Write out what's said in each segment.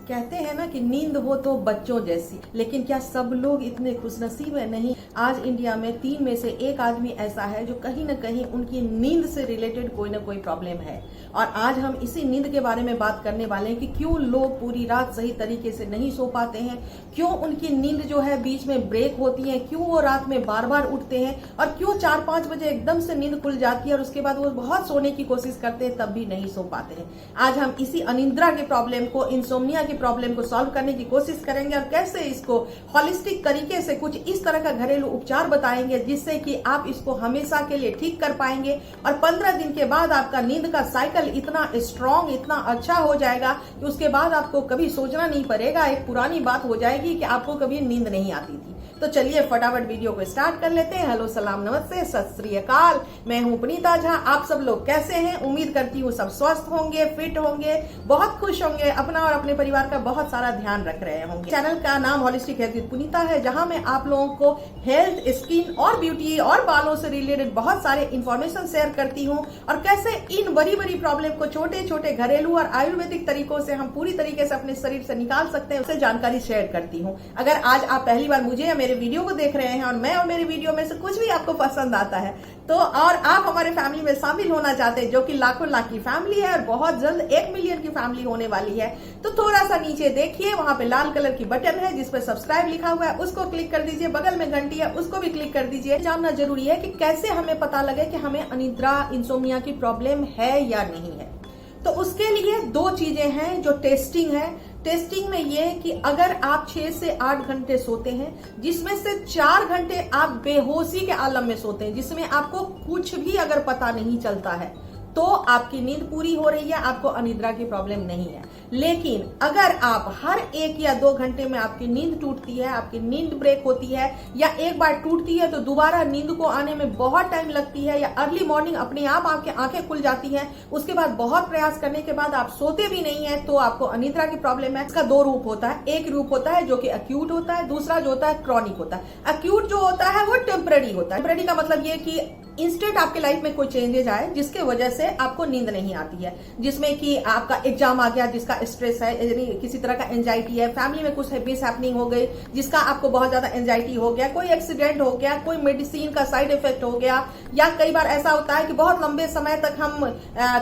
कहते हैं ना कि नींद हो तो बच्चों जैसी, लेकिन क्या सब लोग इतने खुशनसीब है? नहीं। आज इंडिया में 3 में से 1 आदमी ऐसा है जो कहीं ना कहीं उनकी नींद से रिलेटेड कोई ना कोई प्रॉब्लम है। और आज हम इसी नींद के बारे में बात करने वाले हैं कि क्यों लोग पूरी रात सही तरीके से नहीं सो पाते हैं, क्यों उनकी नींद जो है बीच में ब्रेक होती है, क्यों वो रात में बार बार उठते हैं और क्यों 4-5 बजे एकदम से नींद खुल जाती है और उसके बाद वो बहुत सोने की कोशिश करते हैं तब भी नहीं सो पाते हैं। आज हम इसी अनिद्रा के प्रॉब्लम को, इंसोम्निया की प्रॉब्लम को सॉल्व करने की कोशिश करेंगे और कैसे इसको हॉलिस्टिक तरीके से कुछ इस तरह का घरेलू उपचार बताएंगे जिससे कि आप इसको हमेशा के लिए ठीक कर पाएंगे और 15 दिन के बाद आपका नींद का साइकिल इतना स्ट्रांग, इतना अच्छा हो जाएगा कि उसके बाद आपको कभी सोचना नहीं पड़ेगा। एक पुरानी बात हो जाएगी कि आपको कभी नींद नहीं आती थी। तो चलिए फटाफट वीडियो को स्टार्ट कर लेते हैं। हेलो, सलाम, नमस्ते, सत श्री अकाल। मैं हूं पुनीता झा। आप सब लोग कैसे हैं? उम्मीद करती हूँ सब स्वस्थ होंगे, फिट होंगे, बहुत खुश होंगे, अपना और अपने परिवार का बहुत सारा ध्यान रख रहे होंगे। चैनल का नाम हॉलिस्टिक हेल्थ विद पुनीता है, जहां मैं आप लोगों को हेल्थ, स्किन और ब्यूटी और बालों से रिलेटेड बहुत सारे इंफॉर्मेशन शेयर करती हूँ और कैसे इन बड़ी बड़ी प्रॉब्लम को छोटे छोटे घरेलू और आयुर्वेदिक तरीकों से हम पूरी तरीके से अपने शरीर से निकाल सकते हैं, उससे जानकारी शेयर करती हूँ। अगर आज आप पहली बार मुझे या मेरे वीडियो को देख रहे हैं और मैं और मेरी वीडियो में से कुछ भी आपको पसंद आता है तो और आप हमारे फैमिली में शामिल होना चाहते हैं, जो कि लाखों लाख की फैमिली है और बहुत जल्द 1 मिलियन की फैमिली होने वाली है, तो थोड़ा सा नीचे देखिए, वहां पे लाल कलर की बटन है जिस पे सब्सक्राइब लिखा हुआ है, उसको क्लिक कर दीजिए। बगल में घंटी है, उसको भी क्लिक कर दीजिए। जानना जरूरी है कि कैसे हमें पता लगे कि हमें अनिद्रा, इंसोम्निया की प्रॉब्लम है या नहीं है। तो उसके लिए 2 चीजें हैं जो टेस्टिंग है। टेस्टिंग में ये है कि अगर आप 6 से 8 घंटे सोते हैं, जिसमें से 4 घंटे आप बेहोशी के आलम में सोते हैं, जिसमें आपको कुछ भी अगर पता नहीं चलता है, तो आपकी नींद पूरी हो रही है, आपको अनिद्रा की प्रॉब्लम नहीं है। लेकिन अगर आप हर 1 या 2 घंटे में आपकी नींद टूटती है, आपकी नींद ब्रेक होती है, या एक बार टूटती है तो दोबारा नींद को आने में बहुत टाइम लगती है, या अर्ली मॉर्निंग अपने आप आपकी आंखें खुल जाती हैं, उसके बाद बहुत प्रयास करने के बाद आप सोते भी नहीं है, तो आपको अनिद्रा की प्रॉब्लम है। इसका 2 रूप होता है। एक रूप होता है जो कि एक्यूट होता है, दूसरा जो होता है क्रॉनिक होता है। एक्यूट जो होता है वो टेम्पररी होता है। टेम्पररी का मतलब ये कि इंस्टेंट आपके लाइफ में कोई चेंजेस आए जिसके वजह से आपको नींद नहीं आती है, जिसमें कि आपका एग्जाम आ गया जिसका स्ट्रेस है, यानी किसी तरह का एंजाइटी है, फैमिली में कुछ मिस हैपनिंग हो गई जिसका आपको बहुत ज्यादा एंजाइटी हो गया, कोई एक्सीडेंट हो गया, कोई मेडिसिन का साइड इफेक्ट हो गया, या कई बार ऐसा होता है कि बहुत लंबे समय तक हम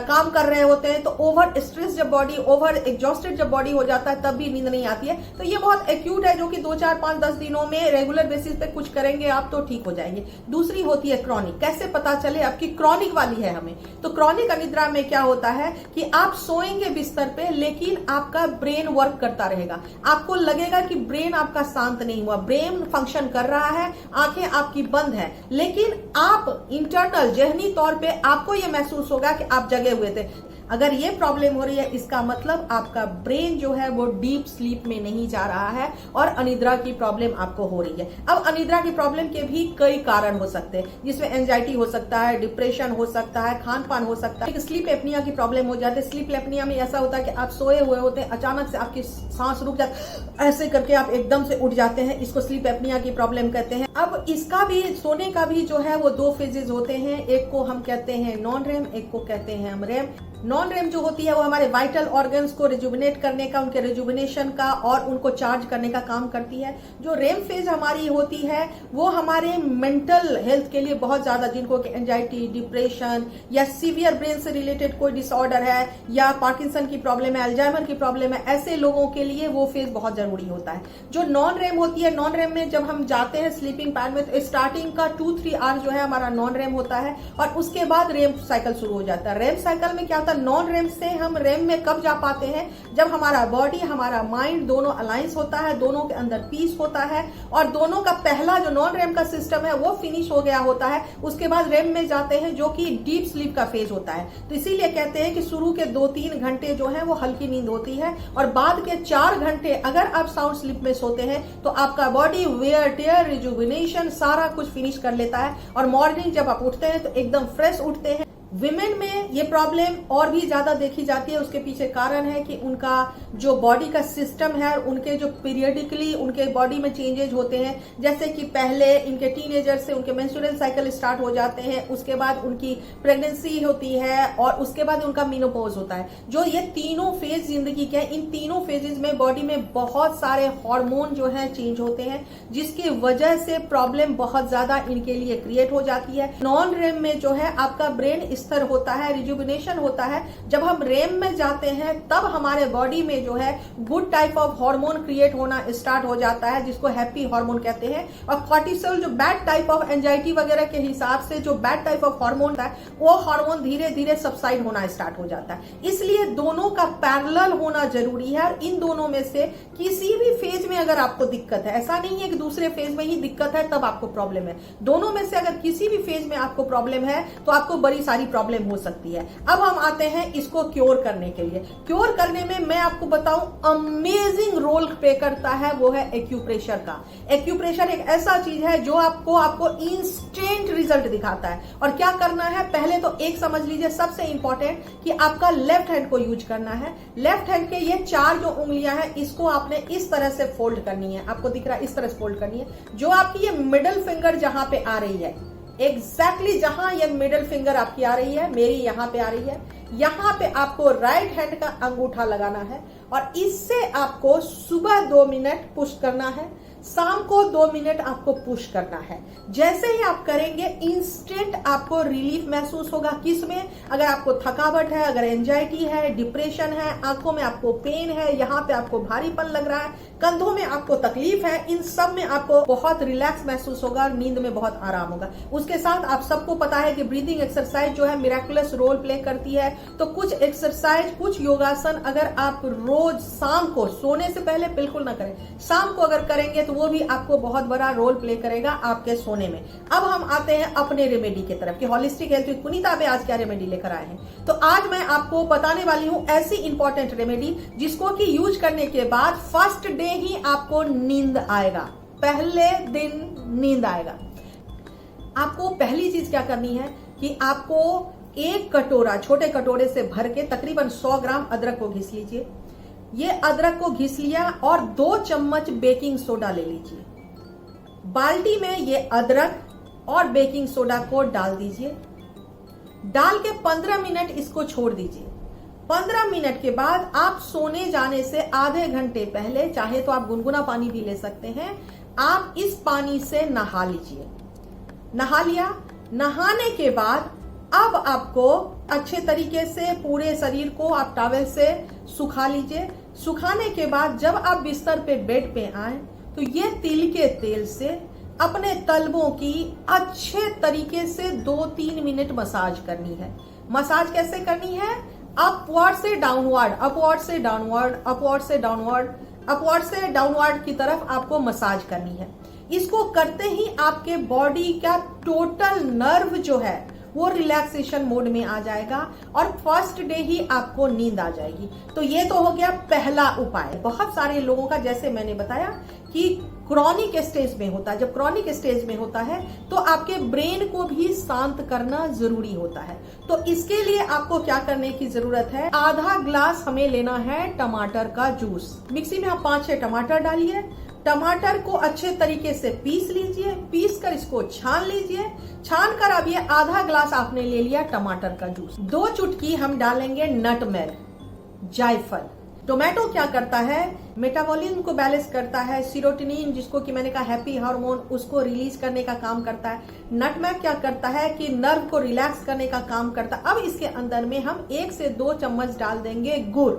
काम कर रहे होते हैं तो ओवर स्ट्रेस जब बॉडी, ओवर एग्जॉस्टेड जब बॉडी हो जाता है तब भी नींद नहीं आती है। तो ये बहुत एक्यूट है जो कि 2, 4, 5, 10 दिनों में रेगुलर बेसिस पे कुछ करेंगे आप तो ठीक हो जाएंगे। दूसरी होती है क्रॉनिक। कैसे पता चले आपकी क्रॉनिक वाली है हमें? तो क्रॉनिक अनिद्रा में क्या होता है कि आप सोएंगे बिस्तर पे, लेकिन आपका ब्रेन वर्क करता रहेगा। आपको लगेगा कि ब्रेन आपका शांत नहीं हुआ, ब्रेन फंक्शन कर रहा है, आंखें आपकी बंद है, लेकिन आप इंटरनल जहनी तौर पे आपको यह महसूस होगा कि आप जगे हुए थे। अगर ये प्रॉब्लम हो रही है, इसका मतलब आपका ब्रेन जो है वो डीप स्लीप में नहीं जा रहा है और अनिद्रा की प्रॉब्लम आपको हो रही है। अब अनिद्रा की प्रॉब्लम के भी कई कारण हो सकते हैं, जिसमें एंजाइटी हो सकता है, डिप्रेशन हो सकता है, खान पान हो सकता है, स्लीप एपनिया की प्रॉब्लम हो जाती है। स्लीप एपनिया में ऐसा होता है कि आप सोए हुए होते हैं, अचानक से आपकी सांस रुक जाती, ऐसे करके आप एकदम से उठ जाते हैं, इसको स्लीप एपनिया की प्रॉब्लम कहते हैं। अब इसका भी, सोने का भी जो है वो 2 फेजेस होते हैं। एक को हम कहते हैं नॉन रेम, एक को कहते हैं हम रेम। नॉन रेम जो होती है वो हमारे वाइटल ऑर्गन्स को रिजुविनेट करने का, उनके रिजुविनेशन का और उनको चार्ज करने का काम करती है। जो रेम फेज हमारी होती है वो हमारे मेंटल हेल्थ के लिए बहुत ज्यादा, जिनको एंजाइटी, डिप्रेशन या सीवियर ब्रेन से रिलेटेड कोई डिसऑर्डर है, या पार्किंसन की प्रॉब्लम है, अल्जाइमर की प्रॉब्लम है, ऐसे लोगों के लिए वो फेज बहुत जरूरी होता है। जो नॉन रेम होती है, नॉन रेम में जब हम जाते हैं स्लीपिंग पैड में, तो स्टार्टिंग का 2-3 आवर्स जो है हमारा नॉन रेम होता है और उसके बाद रेम साइकिल शुरू हो जाता है। रेम साइकिल में क्या होता है, नॉन रेम से हम रेम में कब जा पाते हैं? जब हमारा बॉडी, हमारा माइंड दोनों अलायंस होता है, दोनों के अंदर पीस होता है और दोनों का पहला जो नॉन रेम का सिस्टम है वो फिनिश हो गया होता है। उसके बाद रेम में जाते हैं जो कि डीप स्लीप का फेज होता है। तो इसीलिए कहते हैं कि शुरू के 2-3 घंटे जो है वो हल्की नींद होती है और बाद के 4 घंटे अगर आप साउंड स्लीप में सोते हैं तो आपका बॉडी वेयर टेयर, रिजुविनेशन सारा कुछ फिनिश कर लेता है और मॉर्निंग जब आप उठते हैं तो एकदम फ्रेश उठते हैं, विमेन में ये प्रॉब्लम और भी ज्यादा देखी जाती है। उसके पीछे कारण है कि उनका जो बॉडी का सिस्टम है, उनके जो पीरियडिकली उनके बॉडी में चेंजेज होते हैं, जैसे कि पहले इनके टीनेजर से उनके मेंस्ट्रुअल साइकिल स्टार्ट हो जाते हैं, उसके बाद उनकी प्रेगनेंसी होती है और उसके बाद उनका मेनोपॉज होता है। जो ये तीनों फेज जिंदगी के, इन तीनों फेजेस में बॉडी में बहुत सारे हार्मोन जो है चेंज होते हैं, जिसकी वजह से प्रॉब्लम बहुत ज्यादा इनके लिए क्रिएट हो जाती है। नॉन रेम में जो है आपका ब्रेन स्तर होता है, रिजुविनेशन होता है। जब हम रेम में जाते हैं तब हमारे बॉडी में जो है good type of hormone create होना स्टार्ट हो जाता है, जिसको हैप्पी हार्मोन कहते हैं। और कॉर्टिसोल जो बैड टाइप ऑफ एंजाइटी वगैरह के हिसाब से जो बैड टाइप ऑफ हार्मोन है, वो हार्मोन धीरे धीरे सबसाइड होना स्टार्ट हो जाता है। इसलिए दोनों का पैरेलल होना जरूरी है। और इन दोनों में से किसी भी फेज में अगर आपको दिक्कत है, ऐसा नहीं है कि दूसरे फेज में ही दिक्कत है तब आपको प्रॉब्लम है, दोनों में से अगर किसी भी फेज में आपको प्रॉब्लम है तो आपको बड़ी सारी प्रॉब्लम हो सकती है। अब हम आते हैं इसको क्योर करने के लिए। क्योर करने में मैं आपको बताऊं, अमेजिंग रोल प्ले करता है वो है एक्यूप्रेशर का। एक्यूप्रेशर एक ऐसा चीज है जो आपको इंस्टेंट रिजल्ट दिखाता है। और क्या करना है, पहले तो एक समझ लीजिए सबसे इंपॉर्टेंट कि आपका लेफ्ट हैंड को यूज करना है। लेफ्ट हैंड के ये 4 जो उंगलियां हैं, इसको आपने इस तरह से फोल्ड करनी है। आपको दिख रहा है, इस तरह से फोल्ड करनी है। जो आपकी ये मिडल फिंगर जहां पे आ रही है, एग्जैक्टली जहां ये मिडल फिंगर आपकी आ रही है, मेरी यहां पे आ रही है, यहां पे आपको राइट हैंड का अंगूठा लगाना है। और इससे आपको सुबह 2 मिनट पुश करना है, शाम को 2 मिनट आपको पुश करना है। जैसे ही आप करेंगे इंस्टेंट आपको रिलीफ महसूस होगा। किस में? अगर आपको थकावट है, अगर एंजाइटी है, डिप्रेशन है, आंखों में आपको पेन है, यहाँ पे आपको भारीपन लग रहा है, कंधों में आपको तकलीफ है, इन सब में आपको बहुत रिलैक्स महसूस होगा, नींद में बहुत आराम होगा। उसके साथ आप सबको पता है कि ब्रीदिंग एक्सरसाइज जो है मिरेकुलस रोल प्ले करती है। तो कुछ एक्सरसाइज, कुछ योगासन अगर आप रोज शाम को सोने से पहले बिल्कुल ना करें, शाम को अगर करेंगे तो वो भी आपको बहुत बड़ा रोल प्ले करेगा आपके सोने में। अब हम आते हैं अपने रेमेडी की तरफ कि होलिस्टिक हेल्थ विद पुनीता पे आज क्या रेमेडी लेकर आए हैं। तो आज मैं आपको बताने वाली हूं ऐसी इंपॉर्टेंट रेमेडी जिसको कि यूज करने के बाद फर्स्ट डे ही आपको नींद आएगा, पहले दिन नींद आएगा। आपको पहली चीज क्या करनी है कि आपको एक कटोरा, छोटे कटोरे से भर के तकरीबन 100 ग्राम अदरक को घिस लीजिए। ये अदरक को घिस लिया और 2 चम्मच बेकिंग सोडा ले लीजिए। बाल्टी में ये अदरक और बेकिंग सोडा को डाल दीजिए। डाल के 15 मिनट इसको छोड़ दीजिए। 15 मिनट के बाद आप सोने जाने से आधे घंटे पहले, चाहे तो आप गुनगुना पानी भी ले सकते हैं, आप इस पानी से नहा लीजिए। नहा लिया। नहाने के बाद अब आपको अच्छे तरीके से पूरे शरीर को आप टॉवेल से सुखा लीजिए। सुखाने के बाद जब आप बिस्तर पे बेड पे आए तो ये तिल के तेल से अपने तलवों की अच्छे तरीके से 2-3 मिनट मसाज करनी है। मसाज कैसे करनी है? अपवर्ड से डाउनवर्ड, अपवर्ड से डाउनवर्ड, अपवर्ड से डाउनवर्ड, अपवर्ड से डाउनवर्ड की तरफ आपको मसाज करनी है। इसको करते ही आपके बॉडी का टोटल नर्व जो है वो रिलैक्सेशन मोड में आ जाएगा और फर्स्ट डे ही आपको नींद आ जाएगी। तो ये तो हो गया पहला उपाय। बहुत सारे लोगों का, जैसे मैंने बताया कि क्रॉनिक स्टेज में होता है। जब क्रॉनिक स्टेज में होता है तो आपके ब्रेन को भी शांत करना जरूरी होता है। तो इसके लिए आपको क्या करने की जरूरत है? आधा ग्लास हमें लेना है टमाटर का जूस। मिक्सी में आप 5-6 टमाटर डालिए। टमाटर को अच्छे तरीके से पीस लीजिए। पीस कर इसको छान लीजिए। छान कर अब ये आधा ग्लास आपने ले लिया टमाटर का जूस। 2 चुटकी हम डालेंगे नटमेग, जायफल। टोमेटो क्या करता है? मेटाबॉलिज्म को बैलेंस करता है। सीरोटोनिन, जिसको कि मैंने कहा हैप्पी हार्मोन, उसको रिलीज करने का काम करता है। नटमेग क्या करता है कि नर्व को रिलैक्स करने का काम करता है। अब इसके अंदर में हम 1 से 2 चम्मच डाल देंगे गुड़,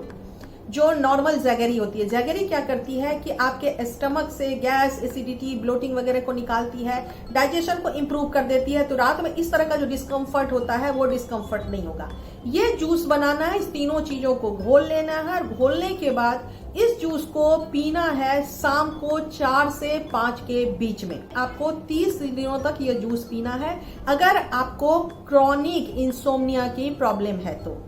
जो नॉर्मल जैगरी होती है। जैगरी क्या करती है कि आपके स्टमक से गैस, एसिडिटी, ब्लोटिंग वगैरह को निकालती है, डाइजेशन को इंप्रूव कर देती है। तो रात में इस तरह का जो डिस्कम्फर्ट होता है वो डिस्कम्फर्ट नहीं होगा। ये जूस बनाना है, इस तीनों चीजों को घोल लेना है और घोलने के बाद इस जूस को पीना है शाम को 4 से 5 के बीच में। आपको 30 दिनों तक ये जूस पीना है अगर आपको क्रॉनिक इंसोम्निया की प्रॉब्लम है तो।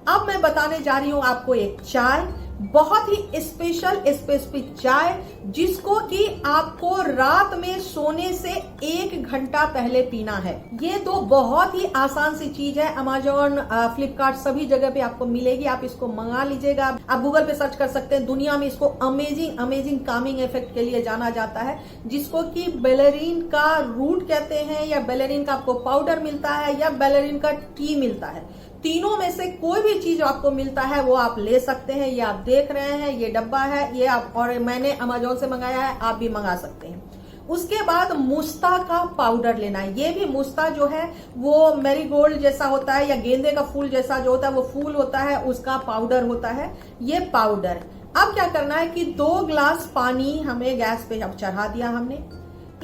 अब मैं बताने जा रही हूं आपको एक चाय। बहुत ही स्पेसिफिक चाय, जिसको कि आपको रात में सोने से 1 घंटा पहले पीना है। ये तो बहुत ही आसान सी चीज है। अमेजोन, फ्लिपकार्ट सभी जगह पे आपको मिलेगी, आप इसको मंगा लीजिएगा। आप गूगल पे सर्च कर सकते हैं। दुनिया में इसको अमेजिंग कामिंग इफेक्ट के लिए जाना जाता है, जिसको कि बेलेरिन का रूट कहते हैं, या बेलेरिन का आपको पाउडर मिलता है, या बेलेरिन का टी मिलता है। तीनों में से कोई भी चीज आपको मिलता है वो आप ले सकते हैं। ये आप देख रहे हैं, ये डब्बा है, ये आप, और मैंने अमेजोन से मंगाया है, आप भी मंगा सकते हैं। उसके बाद मुस्ता का पाउडर लेना है। ये भी मुस्ता जो है वो मैरीगोल्ड जैसा होता है, या गेंदे का फूल जैसा जो होता है, वो फूल होता है, उसका पाउडर होता है ये पाउडर। अब क्या करना है कि 2 ग्लास पानी हमें गैस पे अब चढ़ा दिया हमने।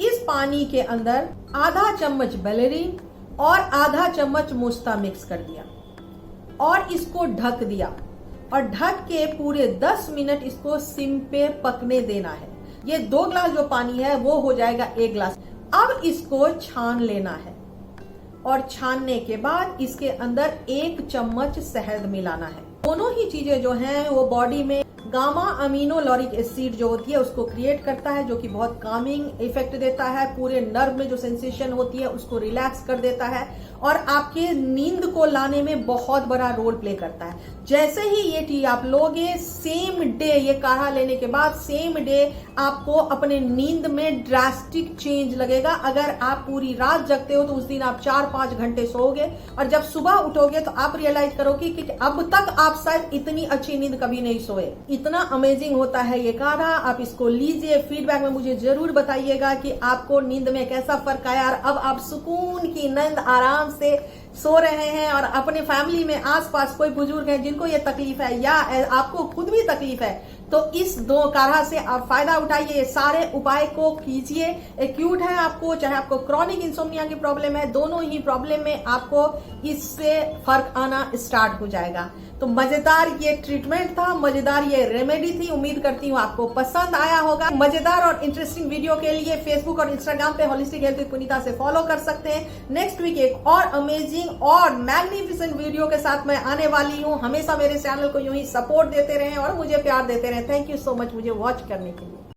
इस पानी के अंदर आधा चम्मच बेलेरिन और आधा चम्मच मुस्ता मिक्स कर दिया और इसको ढक दिया, और ढक के पूरे 10 मिनट इसको सिम पे पकने देना है। ये 2 ग्लास जो पानी है वो हो जाएगा 1 ग्लास। अब इसको छान लेना है, और छानने के बाद इसके अंदर 1 चम्मच शहद मिलाना है। दोनों ही चीजें जो हैं वो बॉडी में गामा अमीनोलॉरिक एसिड जो होती है उसको क्रिएट करता है, जो कि बहुत कामिंग इफेक्ट देता है। पूरे नर्व में जो सेंसेशन होती है उसको रिलैक्स कर देता है, और आपके नींद को लाने में बहुत बड़ा रोल प्ले करता है। जैसे ही ये टी आप लोगे, सेम डे, ये काढ़ा लेने के बाद सेम डे आपको अपने नींद में ड्रास्टिक चेंज लगेगा। अगर आप पूरी रात जगते हो तो उस दिन आप 4-5 घंटे सोओगे, और जब सुबह उठोगे तो आप रियलाइज करोगे कि अब तक आप शायद इतनी अच्छी नींद कभी नहीं सोए। इतना अमेजिंग होता है ये काढ़ा। आप इसको लीजिए, फीडबैक में मुझे जरूर बताइएगा कि आपको नींद में कैसा फर्क आया, और अब आप सुकून की नींद आराम से सो रहे हैं। और अपने फैमिली में आसपास कोई बुजुर्ग है जिनको ये तकलीफ है, या आपको खुद भी तकलीफ है, तो इस 2 काढ़ा से आप फायदा उठाइए। ये सारे उपाय को कीजिए। एक्यूट है आपको, चाहे आपको क्रॉनिक इंसोम्निया की प्रॉब्लम है, दोनों ही प्रॉब्लम में आपको इससे फर्क आना स्टार्ट हो जाएगा। तो मजेदार ये ट्रीटमेंट था, मजेदार ये रेमेडी थी। उम्मीद करती हूँ आपको पसंद आया होगा। मजेदार और इंटरेस्टिंग वीडियो के लिए फेसबुक और इंस्टाग्राम पे होलिस्टिक हेल्थ विद पुनीता से फॉलो कर सकते हैं। नेक्स्ट वीक एक और अमेजिंग और मैग्निफिसेंट वीडियो के साथ मैं आने वाली हूँ। हमेशा मेरे चैनल को यूं ही सपोर्ट देते रहें और मुझे प्यार देते रहें। थैंक यू सो मच मुझे वॉच करने के लिए।